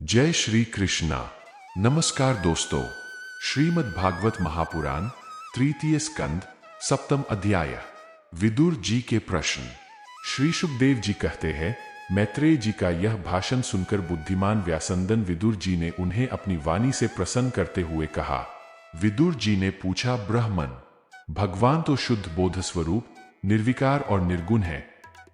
जय श्री कृष्णा। नमस्कार दोस्तों। श्रीमद् भागवत महापुराण तृतीय स्कंद सप्तम अध्याय। विदुर जी के प्रश्न। श्री सुखदेव जी कहते हैं, मैत्रेय जी का यह भाषण सुनकर बुद्धिमान व्यासनंदन विदुर जी ने उन्हें अपनी वाणी से प्रसन्न करते हुए कहा। विदुर जी ने पूछा, ब्राह्मण, भगवान तो शुद्ध बोध स्वरूप निर्विकार और निर्गुण है,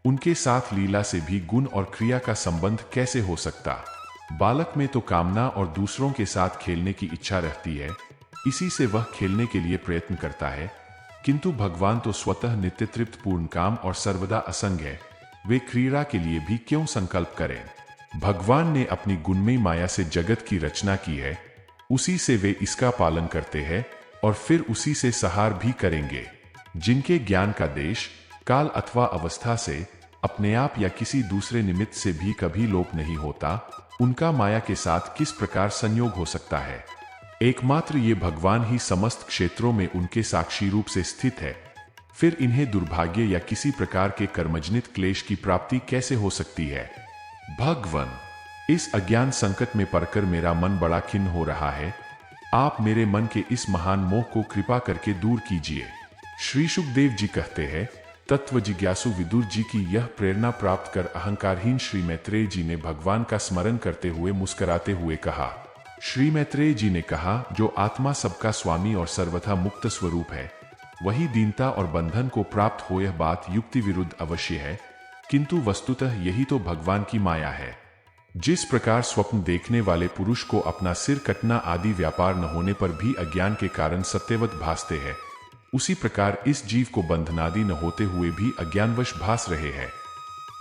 उनके साथ लीला से भी गुण और क्रिया का संबंध कैसे हो सकता? बालक में तो कामना और दूसरों के साथ खेलने की इच्छा रहती है, इसी से वह खेलने के लिए प्रयत्न करता है, किंतु भगवान तो स्वतः नित्य तृप्त पूर्ण काम और सर्वदा असंग है, वे क्रीड़ा के लिए भी क्यों संकल्प करें? भगवान ने अपनी गुणमयी माया से जगत की रचना की है, उसी से वे इसका पालन करते हैं और फिर उसी से सहार भी करेंगे। जिनके ज्ञान का देश, काल अथवा अवस्था से, अपने आप या किसी दूसरे निमित्त से भी कभी लोप नहीं होता, उनका माया के साथ किस प्रकार संयोग हो सकता है? एकमात्र ये भगवान ही समस्त क्षेत्रों में उनके साक्षी रूप से स्थित है, फिर इन्हें दुर्भाग्य या किसी प्रकार के कर्मजनित क्लेश की प्राप्ति कैसे हो सकती है? भगवान, इस अज्ञान संकट में पड़कर मेरा मन बड़ा खिन्न हो रहा है, आप मेरे मन के इस महान मोह को कृपा करके दूर कीजिए। श्री सुखदेव जी कहते हैं, तत्व जिज्ञासु विदुर जी की यह प्रेरणा प्राप्त कर अहंकारहीन श्री मैत्रेय जी ने भगवान का स्मरण करते हुए मुस्कुराते हुए कहा। श्री मैत्रेय जी ने कहा, जो आत्मा सबका स्वामी और सर्वथा मुक्त स्वरूप है, वही दीनता और बंधन को प्राप्त हो, यह बात युक्ति विरुद्ध अवश्य है, किंतु वस्तुतः यही तो भगवान की माया है। जिस प्रकार स्वप्न देखने वाले पुरुष को अपना सिर कटना आदि व्यापार न होने पर भी अज्ञान के कारण सत्यवत भासते हैं, उसी प्रकार इस जीव को बंधनादि न होते हुए भी अज्ञानवश भास रहे हैं।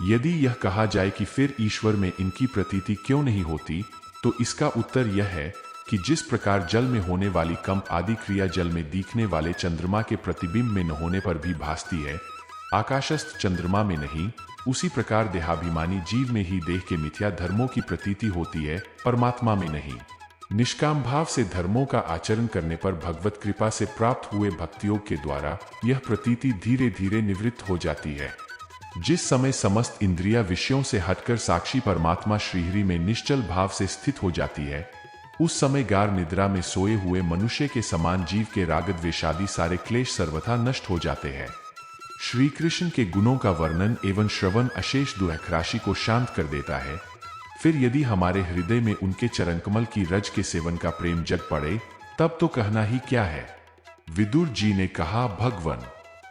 यदि यह कहा जाए कि फिर ईश्वर में इनकी प्रतीति क्यों नहीं होती, तो इसका उत्तर यह है कि जिस प्रकार जल में होने वाली कंप आदि क्रिया जल में दिखने वाले चंद्रमा के प्रतिबिंब में न होने पर भी भासती है, आकाशस्थ चंद्रमा में नहीं, उसी प्रकार देहाभिमानी जीव में ही देह के मिथ्या धर्मों की प्रतीति होती है, परमात्मा में नहीं। निष्काम भाव से धर्मों का आचरण करने पर भगवत कृपा से प्राप्त हुए भक्तियोग के द्वारा यह प्रतीति धीरे धीरे निवृत्त हो जाती है। जिस समय समस्त इंद्रिया विषयों से हटकर साक्षी परमात्मा श्रीहरि में निश्चल भाव से स्थित हो जाती है, उस समय गाढ़ निद्रा में सोए हुए मनुष्य के समान जीव के राग द्वेषादि सारे क्लेश सर्वथा नष्ट हो जाते हैं। श्री कृष्ण के गुणों का वर्णन एवं श्रवण अशेष दुख राशि को शांत कर देता है। फिर यदि हमारे हृदय में उनके चरणकमल की रज के सेवन का प्रेम जग पड़े, तब तो कहना ही क्या है। विदुर जी ने कहा, भगवान,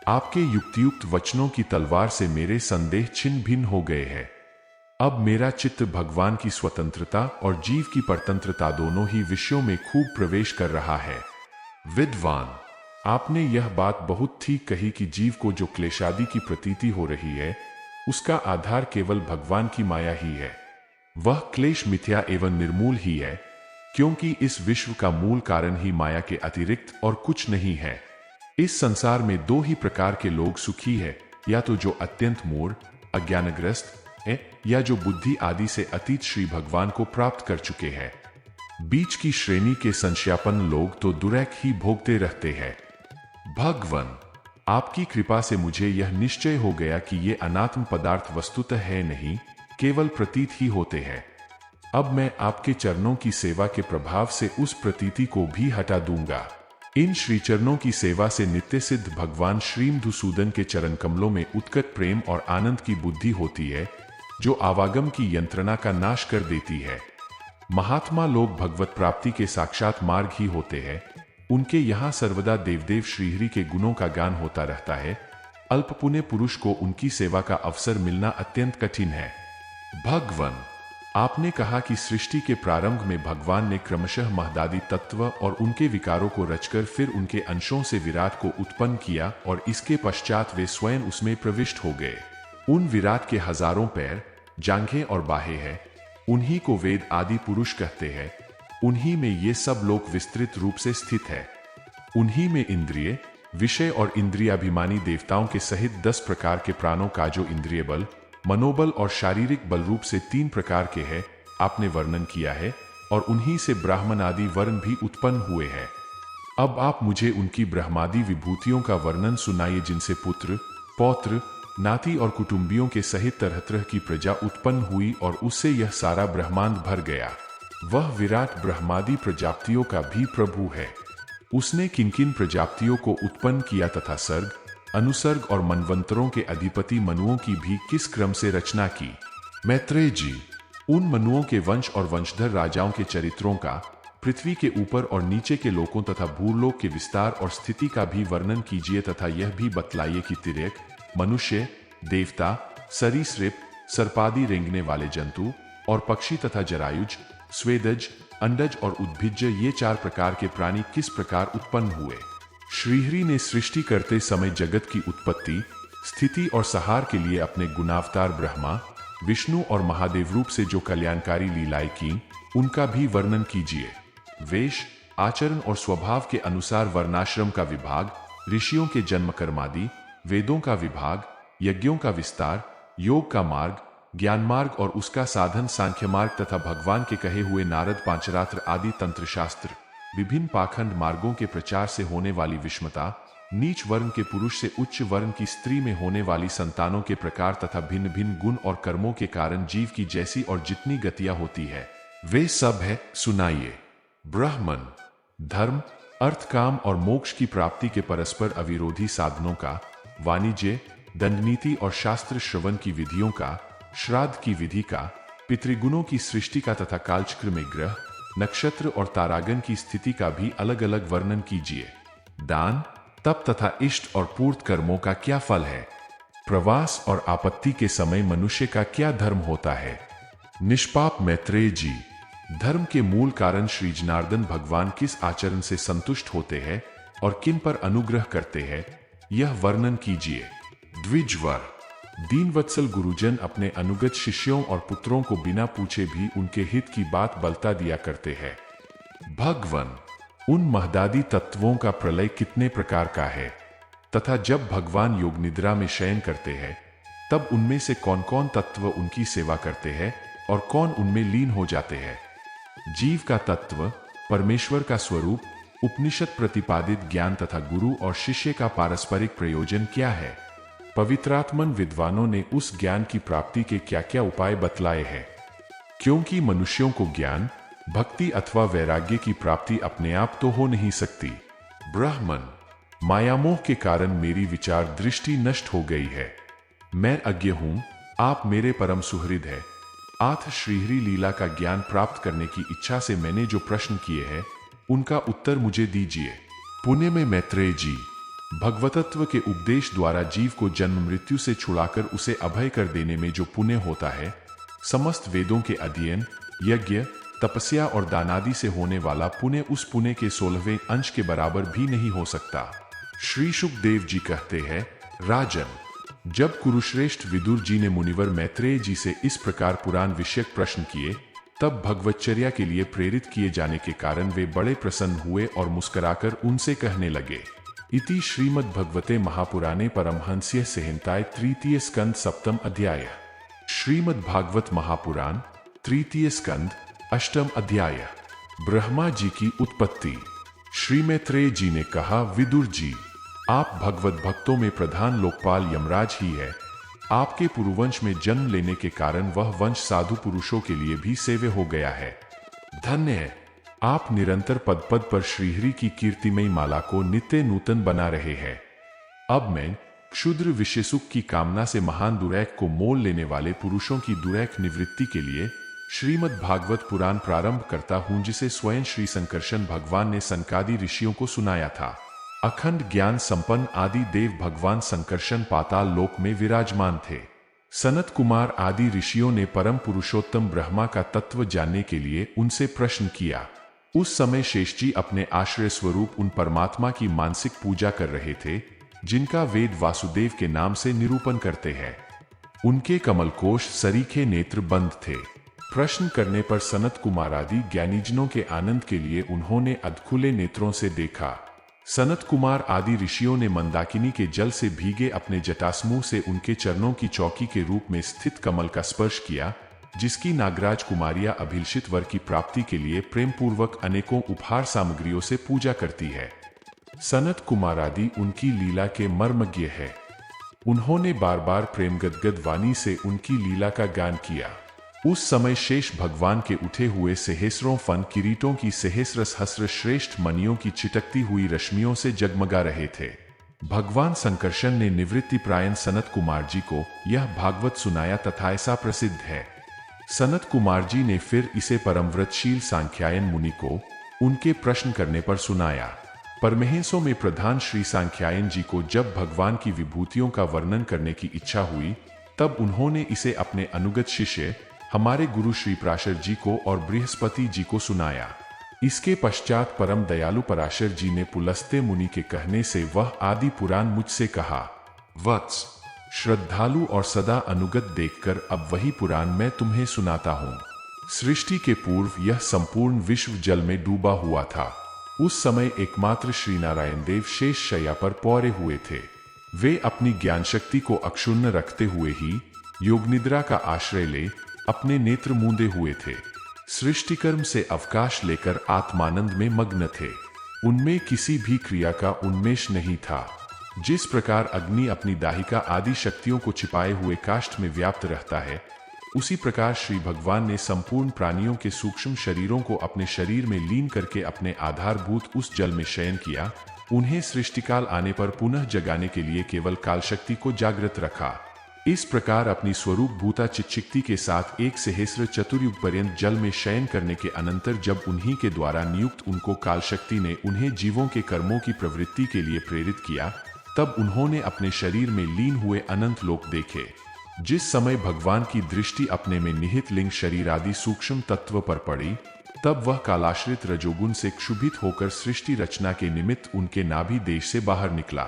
आपके युक्तियुक्त वचनों की तलवार से मेरे संदेह छिन्न भिन्न हो गए हैं। अब मेरा चित्त भगवान की स्वतंत्रता और जीव की परतंत्रता दोनों ही विषयों में खूब प्रवेश कर रहा है। विद्वान, आपने यह बात बहुत ठीक कही कि जीव को जो क्लेशादि की प्रतीति हो रही है, उसका आधार केवल भगवान की माया ही है। वह क्लेश मिथ्या एवं निर्मूल ही है, क्योंकि इस विश्व का मूल कारण ही माया के अतिरिक्त और कुछ नहीं है। इस संसार में दो ही प्रकार के लोग सुखी है, या तो जो अत्यंत मूढ़ अज्ञानग्रस्त है, या जो बुद्धि आदि से अतीत श्री भगवान को प्राप्त कर चुके हैं। बीच की श्रेणी के संशयापन्न लोग तो दुरैक ही भोगते रहते हैं। भगवान, आपकी कृपा से मुझे यह निश्चय हो गया कि ये अनात्म पदार्थ वस्तुतः है नहीं, केवल प्रतीत ही होते हैं। अब मैं आपके चरणों की सेवा के प्रभाव से उस प्रतीति को भी हटा दूंगा। इन श्री चरणों की सेवा से नित्य सिद्ध भगवान श्री मधुसूदन के चरण कमलों में उत्कट प्रेम और आनंद की बुद्धि होती है, जो आवागम की यंत्रणा का नाश कर देती है। महात्मा लोग भगवत प्राप्ति के साक्षात मार्ग ही होते हैं, उनके यहाँ सर्वदा देवदेव श्रीहरि के गुणों का गान होता रहता है। अल्प पुण्य पुरुष को उनकी सेवा का अवसर मिलना अत्यंत कठिन है। भगवान, आपने कहा कि सृष्टि के प्रारंभ में भगवान ने क्रमशः महदादि तत्व और उनके विकारों को रचकर फिर उनके अंशों से विराट को उत्पन्न किया और इसके पश्चात वे स्वयं उसमें प्रविष्ट हो गए। उन विराट के हजारों पैर, जांघें और बाहें हैं, उन्हीं को वेद आदि पुरुष कहते हैं। उन्हीं में ये सब लोक विस्तृत रूप से स्थित है। उन्हीं में इंद्रिय, विषय और इंद्रियाभिमानी देवताओं के सहित 10 प्रकार के प्राणों का जो इंद्रिय बल, मनोबल और शारीरिक बल रूप से 3 प्रकार के हैं, आपने वर्णन किया है, और उन्हीं से ब्राह्मण आदि वर्ण भी उत्पन्न हुए हैं। अब आप मुझे उनकी ब्रह्मादि विभूतियों का वर्णन सुनाइए, जिनसे पुत्र, पौत्र, नाती और कुटुंबियों के सहित तरह तरह की प्रजा उत्पन्न हुई और उससे यह सारा ब्रह्मांड भर गया। वह विराट ब्रह्मादि प्रजापतियों का भी प्रभु है। उसने किन किन प्रजापतियों को उत्पन्न किया तथा सर्ग, अनुसर्ग और मनवंतरों के अधिपति मनुओं की भी किस क्रम से रचना की। मैत्रेय जी, उन मनुओं के वंश और वंशधर राजाओं के चरित्रों का, पृथ्वी के ऊपर और नीचे के लोकों तथा भूलोक के विस्तार और स्थिति का भी वर्णन कीजिए तथा यह भी बतलाइए कि तिर्यक, मनुष्य, देवता, सरीसृप, सर्पादि रेंगने वाले जंतु और पक्षी तथा जरायुज, स्वेदज, अंडज और उद्भिज्ज ये 4 प्रकार के प्राणी किस प्रकार उत्पन्न हुए। श्रीहरि ने सृष्टि करते समय जगत की उत्पत्ति, स्थिति और संहार के लिए अपने गुणावतार ब्रह्मा, विष्णु और महादेव रूप से जो कल्याणकारी लीलाएं की, उनका भी वर्णन कीजिए। वेश, आचरण और स्वभाव के अनुसार वर्णाश्रम का विभाग, ऋषियों के जन्म कर्मादि, वेदों का विभाग, यज्ञों का विस्तार, योग का मार्ग, ज्ञान मार्ग और उसका साधन सांख्य मार्ग तथा भगवान के कहे हुए नारद पांचरात्र आदि तंत्र शास्त्र, विभिन्न पाखंड मार्गों के प्रचार से होने वाली विषमता, नीच वर्ण के पुरुष से उच्च वर्ण की स्त्री में होने वाली संतानों के प्रकार तथा भिन्न भिन्न गुण और कर्मों के कारण जीव की जैसी और जितनी गतियां होती है, वे सब है सुनाइए। ब्राह्मण, धर्म, अर्थ, काम और मोक्ष की प्राप्ति के परस्पर अविरोधी साधनों का, वाणिज्य, दंडनीति और शास्त्र श्रवण की विधियों का, श्राद्ध की विधि का, पितृगुणों की सृष्टि का तथा कालचक्र में ग्रह, नक्षत्र और तारागण की स्थिति का भी अलग अलग वर्णन कीजिए। दान, तप तथा इष्ट और पूर्त कर्मों का क्या फल है। प्रवास और आपत्ति के समय मनुष्य का क्या धर्म होता है। निष्पाप मैत्रेय जी, धर्म के मूल कारण श्री जनार्दन भगवान किस आचरण से संतुष्ट होते हैं और किन पर अनुग्रह करते हैं, यह वर्णन कीजिए। द्विजवर, दीनवत्सल गुरुजन अपने अनुगत शिष्यों और पुत्रों को बिना पूछे भी उनके हित की बात बलता दिया करते हैं। भगवन, उन महदादी तत्वों का प्रलय कितने प्रकार का है तथा जब भगवान योग निद्रा में शयन करते हैं तब उनमें से कौन कौन तत्व उनकी सेवा करते हैं और कौन उनमें लीन हो जाते हैं। जीव का तत्व, परमेश्वर का स्वरूप, उपनिषद प्रतिपादित ज्ञान तथा गुरु और शिष्य का पारस्परिक प्रयोजन क्या है। पवित्रात्मन विद्वानों ने उस ज्ञान की प्राप्ति के क्या क्या उपाय बतलाए हैं, क्योंकि मनुष्यों को ज्ञान, भक्ति अथवा वैराग्य की प्राप्ति अपने आप तो हो नहीं सकती। ब्राह्मण, मायामोह के कारण मेरी विचार दृष्टि नष्ट हो गई है। मैं अज्ञ हूं, आप मेरे परम सुहृद है। आथ श्रीहरि लीला का ज्ञान प्राप्त करने की इच्छा से मैंने जो प्रश्न किए हैं उनका उत्तर मुझे दीजिए। पुण्य में मैत्रेय जी, भगवतत्व के उपदेश द्वारा जीव को जन्म मृत्यु से छुड़ाकर उसे अभय कर देने में जो पुण्य होता है, समस्त वेदों के अध्ययन, यज्ञ, तपस्या और दानादि से होने वाला पुण्य उस पुण्य के 16वें अंश के बराबर भी नहीं हो सकता। श्री शुकदेव जी कहते हैं, राजन, जब कुरुश्रेष्ठ विदुर जी ने मुनिवर मैत्रेय जी से इस प्रकार पुराण विषयक प्रश्न किए तब भगवच्चर्या के लिए प्रेरित किए जाने के कारण वे बड़े प्रसन्न हुए और मुस्कुराकर उनसे कहने लगे। इति श्रीमद् भगवते महापुराणे परमहंस्य संहिताय तृतीय स्कंद सप्तम अध्याय। श्रीमद् भागवत महापुराण तृतीय स्कंद अष्टम अध्याय। ब्रह्मा जी की उत्पत्ति। श्री मैत्रेय जी ने कहा, विदुर जी, आप भगवत भक्तों में प्रधान लोकपाल यमराज ही है। आपके पुरुवंश में जन्म लेने के कारण वह वंश साधु पुरुषों के लिए भी सेव्य हो गया है। धन्य है, आप निरंतर पद पद पर श्रीहरि की कीर्तिमयी माला को नित्य नूतन बना रहे हैं। अब मैं क्षुद्र विषय सुख की कामना से महान दुरैक को मोल लेने वाले पुरुषों की दुरैक निवृत्ति के लिए श्रीमद् भागवत पुराण प्रारंभ करता हूं, जिसे स्वयं श्री संकर्षण भगवान ने सनकादि ऋषियों को सुनाया था। अखंड ज्ञान संपन्न आदि देव भगवान संकर्षण पाताल लोक में विराजमान थे। सनत कुमार आदि ऋषियों ने परम पुरुषोत्तम ब्रह्मा का तत्व जानने के लिए उनसे प्रश्न किया। उस समय शेष जी अपने आश्रय स्वरूप उन परमात्मा की मानसिक पूजा कर रहे थे जिनका वेद वासुदेव के नाम से निरूपण करते हैं। उनके कमलकोश सरीखे नेत्र बंद थे। प्रश्न करने पर सनत कुमार आदि ज्ञानीजनों के आनंद के लिए उन्होंने अधखुले नेत्रों से देखा। सनत कुमार आदि ऋषियों ने मंदाकिनी के जल से भीगे अपने जटासमूह से उनके चरणों की चौकी के रूप में स्थित कमल का स्पर्श किया, जिसकी नागराज कुमारियां अभिलषित वर की प्राप्ति के लिए प्रेम पूर्वक अनेकों उपहार सामग्रियों से पूजा करती है। सनत कुमार आदि उनकी लीला के मर्मज्ञ है। उन्होंने बार बार प्रेम गदगद वाणी से उनकी लीला का गान किया। उस समय शेष भगवान के उठे हुए सहस्रों फन किरीटों की सहस्र सहस्र श्रेष्ठ मणियों की चिटकती हुई रश्मियों से जगमगा रहे थे। भगवान संकर्षण ने निवृत्ति प्रायण सनत कुमार जी को यह भागवत सुनाया तथा ऐसा प्रसिद्ध है। सनत कुमार जी ने फिर इसे परमव्रतशील सांख्यायन मुनि को उनके प्रश्न करने पर सुनाया। परमहंसों में प्रधान श्री सांख्यायन जी को जब भगवान की विभूतियों का वर्णन करने की इच्छा हुई, तब उन्होंने इसे अपने अनुगत शिष्य हमारे गुरु श्री पराशर जी को और बृहस्पति जी को सुनाया। इसके पश्चात परम दयालु पराशर जी ने पुलस्त्य मुनि के कहने से वह आदि पुराण मुझसे कहा। वत्स, श्रद्धालु और सदा अनुगत देखकर अब वही पुराण मैं तुम्हें सुनाता हूँ। सृष्टि के पूर्व यह संपूर्ण विश्व जल में डूबा हुआ था। उस समय एकमात्र श्री नारायण देव शेष शैया पर पौरे हुए थे। वे अपनी ज्ञान शक्ति को अक्षुण्ण रखते हुए ही योग निद्रा का आश्रय ले अपने नेत्र मूंदे हुए थे। सृष्टिकर्म से अवकाश लेकर आत्मानंद में मग्न थे। उनमें किसी भी क्रिया का उन्मेष नहीं था। जिस प्रकार अग्नि अपनी दाहिका आदि शक्तियों को छिपाए हुए काष्ठ में व्याप्त रहता है, उसी प्रकार श्री भगवान ने संपूर्ण प्राणियों के सूक्ष्म शरीरों को अपने शरीर में लीन करके अपने आधारभूत उस जल में शयन किया। उन्हें सृष्टिकाल आने पर पुनः जगाने के लिए केवल काल शक्ति को जागृत रखा। इस प्रकार अपनी स्वरूप भूता चिच्चिक्ति के साथ एक सहस्र चतुर्युग पर्यंत जल में शयन करने के अनंतर जब उन्हीं के द्वारा नियुक्त उनको काल शक्ति ने उन्हें जीवों के कर्मों की प्रवृत्ति के लिए प्रेरित किया, तब उन्होंने अपने शरीर में लीन हुए अनंत लोक देखे। जिस समय भगवान की दृष्टि अपने में निहित लिंग शरीर आदि सूक्ष्म तत्व पर पड़ी, तब वह कालाश्रित रजोगुण से क्षुभित होकर सृष्टि रचना के निमित्त उनके नाभि देश से बाहर निकला।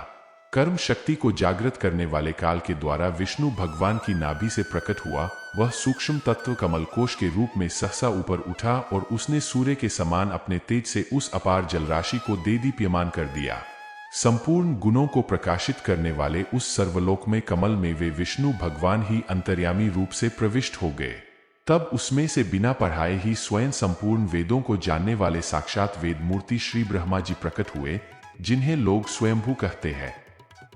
कर्म शक्ति को जागृत करने वाले काल के द्वारा विष्णु भगवान की नाभि से प्रकट हुआ। वह सूक्ष्म तत्व कमल कोश के रूप में सहसा ऊपर उठा और उसने सूर्य के समान अपने तेज से उस अपार जलराशि को देदीप्यमान कर दिया। संपूर्ण गुणों को प्रकाशित करने वाले उस सर्वलोक में कमल में वे विष्णु भगवान ही अंतर्यामी रूप से प्रविष्ट हो गए। तब उसमें से बिना पढ़ाए ही स्वयं संपूर्ण वेदों को जानने वाले साक्षात वेद मूर्ति श्री ब्रह्मा जी प्रकट हुए, जिन्हें लोग स्वयंभू कहते हैं।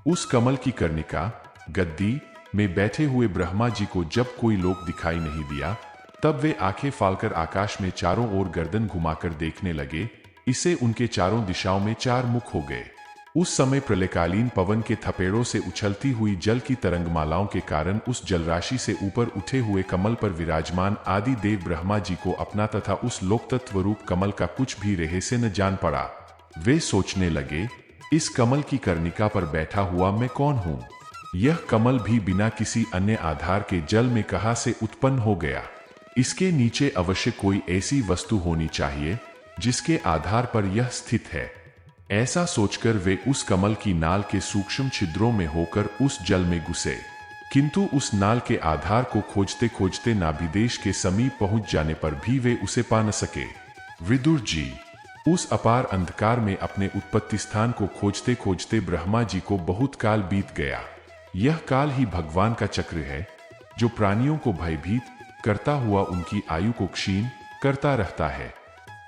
उस कमल की कर्णिका गद्दी में बैठे हुए ब्रह्मा जी को जब कोई लोक दिखाई नहीं दिया, तब वे आंखें फालकर आकाश में चारों ओर गर्दन घुमाकर देखने लगे। इससे उनके चारों दिशाओं में चार मुख हो गए। उस समय प्रलयकालीन पवन के थपेड़ों से उछलती हुई जल की तरंगमालाओं के कारण उस जलराशि से ऊपर उठे हुए कमल पर विराजमान आदि देव ब्रह्मा जी को अपना तथा उस लोक तत्व रूप कमल का कुछ भी रहस्य न जान पड़ा। वे सोचने लगे, इस कमल की कर्णिका पर बैठा हुआ मैं कौन हूँ? यह कमल भी बिना किसी अन्य आधार के जल में कहाँ से उत्पन्न हो गया? इसके नीचे अवश्य कोई ऐसी वस्तु होनी चाहिए जिसके आधार पर यह स्थित है। ऐसा सोचकर वे उस कमल की नाल के सूक्ष्म छिद्रों में होकर उस जल में घुसे, किंतु उस नाल के आधार को खोजते खोजते नाभिदेश के समीप पहुंच जाने पर भी वे उसे पा न सके। विदुर जी, उस अपार अंधकार में अपने उत्पत्ति स्थान को खोजते खोजते ब्रह्मा जी को बहुत काल बीत गया। यह काल ही भगवान का चक्र है, जो प्राणियों को भयभीत करता हुआ उनकी आयु को क्षीण करता रहता है।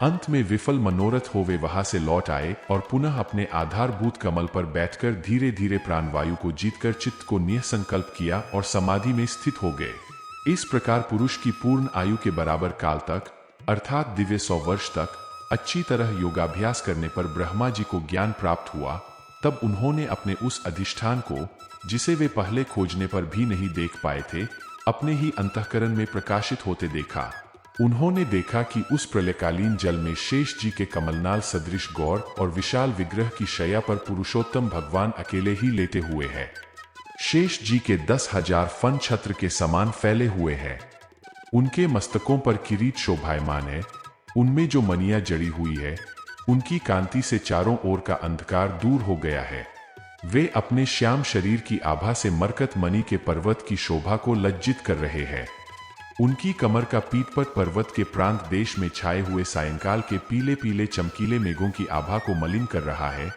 अंत में विफल मनोरथ हो वे वहां से लौट आए और पुनः अपने आधारभूत कमल पर बैठकर धीरे धीरे प्राणवायु को जीतकर चित्त को निःसंकल्प किया और समाधि में स्थित हो गए। इस प्रकार पुरुष की पूर्ण आयु के बराबर काल तक, अर्थात दिव्य 100 वर्ष तक अच्छी तरह योगाभ्यास करने पर ब्रह्मा जी को ज्ञान प्राप्त हुआ। तब उन्होंने अपने उस अधिष्ठान को, जिसे वे पहले खोजने पर भी नहीं देख पाए थे, अपने ही अंतःकरण में प्रकाशित होते देखा। उन्होंने देखा कि उस प्रलयकालीन जल में शेष जी के कमलनाल सदृश गौर और विशाल विग्रह की शैया पर पुरुषोत्तम भगवान अकेले ही लेटे हुए हैं। शेष जी के 10,000 फन छत्र के समान फैले हुए हैं। उनके मस्तकों पर किरीट शोभायमान है, उनमें जो मनियां जड़ी हुई है, उनकी कांति से चारों ओर का अंधकार दूर हो गया है। वे अपने श्याम शरीर की आभा से मरकत मणि के पर्वत की शोभा को लज्जित कर रहे हैं। उनकी कमर का पीतपट पर्वत के प्रांत देश में छाए हुए सायंकाल के पीले पीले चमकीले मेघों की आभा को मलिन कर रहा है।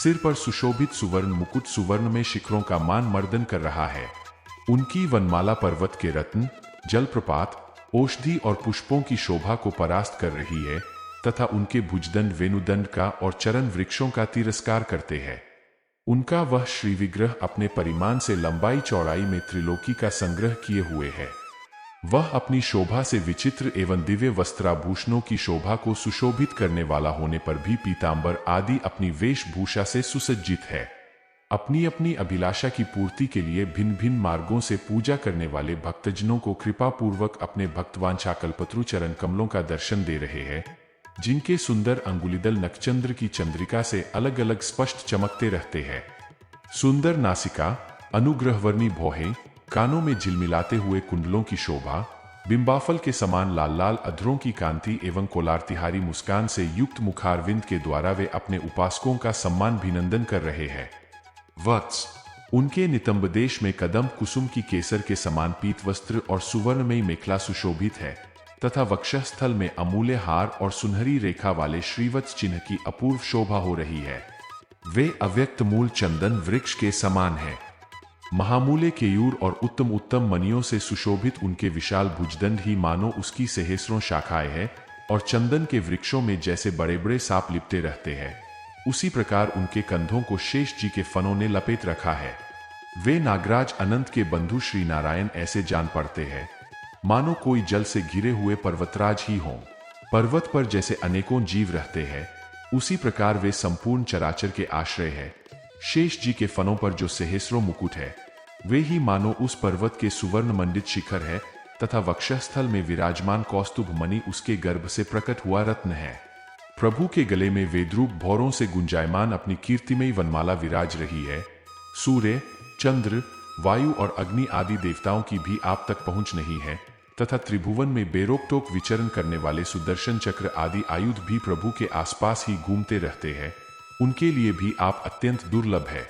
सिर पर सुशोभित सुवर्ण मुकुट सुवर्ण में शिखरों का मान मर्दन कर रहा है। उनकी वनमाला पर्वत के रत्न, जलप्रपात, औषधि और पुष्पों की शोभा को परास्त कर रही है तथा उनके भुजदंड वेणुदंड का और चरण वृक्षों का तिरस्कार करते हैं। उनका वह श्री विग्रह अपने परिमाण से लंबाई चौड़ाई में त्रिलोकी का संग्रह किए हुए है। वह अपनी शोभा से विचित्र एवं दिव्य वस्त्राभूषणों की शोभा को सुशोभित करने वाला होने पर भी पीतांबर आदि अपनी वेशभूषा से सुसज्जित है। अपनी अपनी अभिलाषा की पूर्ति के लिए भिन्न भिन्न मार्गों से पूजा करने वाले भक्तजनों को कृपा पूर्वक अपने भक्तवांछा कल्पतरु चरण कमलों का दर्शन दे रहे हैं, जिनके सुंदर अंगुलिदल नक्षचंद्र की चंद्रिका से अलग अलग स्पष्ट चमकते रहते हैं। सुंदर नासिका, अनुग्रहवर्णी भौहें, कानों में झिलमिलाते हुए कुंडलों की शोभा, बिंबाफल के समान लाल लाल अधरों की कांति एवं कोलारतिहारी मुस्कान से युक्त मुखारविंद के द्वारा वे अपने उपासकों का सम्मान भिनंदन कर रहे हैं। वत्स, उनके नितंब देश में कदम कुसुम की केसर के समान पीत वस्त्र और सुवर्णमयी मेखला सुशोभित है तथा वक्षस्थल में अमूल्य हार और सुनहरी रेखा वाले श्रीवत्स चिन्ह की अपूर्व शोभा हो रही है। वे अव्यक्त मूल चंदन वृक्ष के समान है। महामूल्य केयूर और उत्तम उत्तम मणियों से सुशोभित उनके विशाल भुजदंड ही मानो उसकी सहस्रों शाखाएं हैं, और चंदन के वृक्षों में जैसे बड़े बड़े सांप लिपटे रहते हैं, उसी प्रकार उनके कंधों को शेष जी के फनों ने लपेट रखा है। वे नागराज अनंत के बंधु श्री नारायण ऐसे जान पड़ते हैं मानो कोई जल से घिरे हुए पर्वतराज ही हों। पर्वत पर जैसे अनेकों जीव रहते हैं, उसी प्रकार वे संपूर्ण चराचर के आश्रय है। शेष जी के फनों पर जो सहस्रों मुकुट है, वे ही मानो उस पर्वत के सुवर्ण मंडित शिखर है तथा वक्षस्थल में विराजमान कौस्तुभ मणि उसके गर्भ से प्रकट हुआ रत्न है। प्रभु के गले में वेदरूप भौरों से गुंजायमान अपनी कीर्तिमयी वनमाला विराज रही है। सूर्य, चंद्र, वायु और अग्नि आदि देवताओं की भी आप तक पहुंच नहीं है तथा त्रिभुवन में बेरोक-टोक विचरण करने वाले सुदर्शन चक्र आदि आयुध भी प्रभु के आसपास ही घूमते रहते हैं। उनके लिए भी आप अत्यंत दुर्लभ है।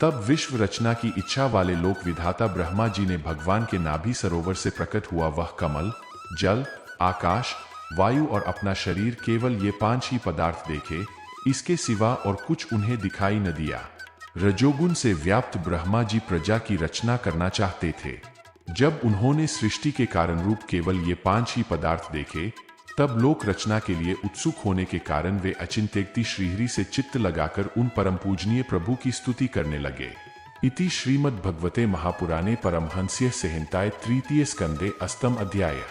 तब विश्व रचना की इच्छा वाले लोक विधाता ब्रह्मा जी ने भगवान के नाभि सरोवर से प्रकट हुआ वह कमल, जल, आकाश, वायु और अपना शरीर केवल ये 5 ही पदार्थ देखे, इसके सिवा और कुछ उन्हें दिखाई न दिया। रजोगुण से व्याप्त ब्रह्मा जी प्रजा की रचना करना चाहते थे। जब उन्होंने सृष्टि के कारण रूप केवल ये 5 ही पदार्थ देखे, तब लोक रचना के लिए उत्सुक होने के कारण वे अचिंत्यक्ति श्रीहरि से चित्त लगाकर उन परम पूजनीय प्रभु की स्तुति करने लगे। इति श्रीमद् भगवते महापुराणे परमहंस्य संहिताये तृतीय स्कंदे अष्टम अध्याय।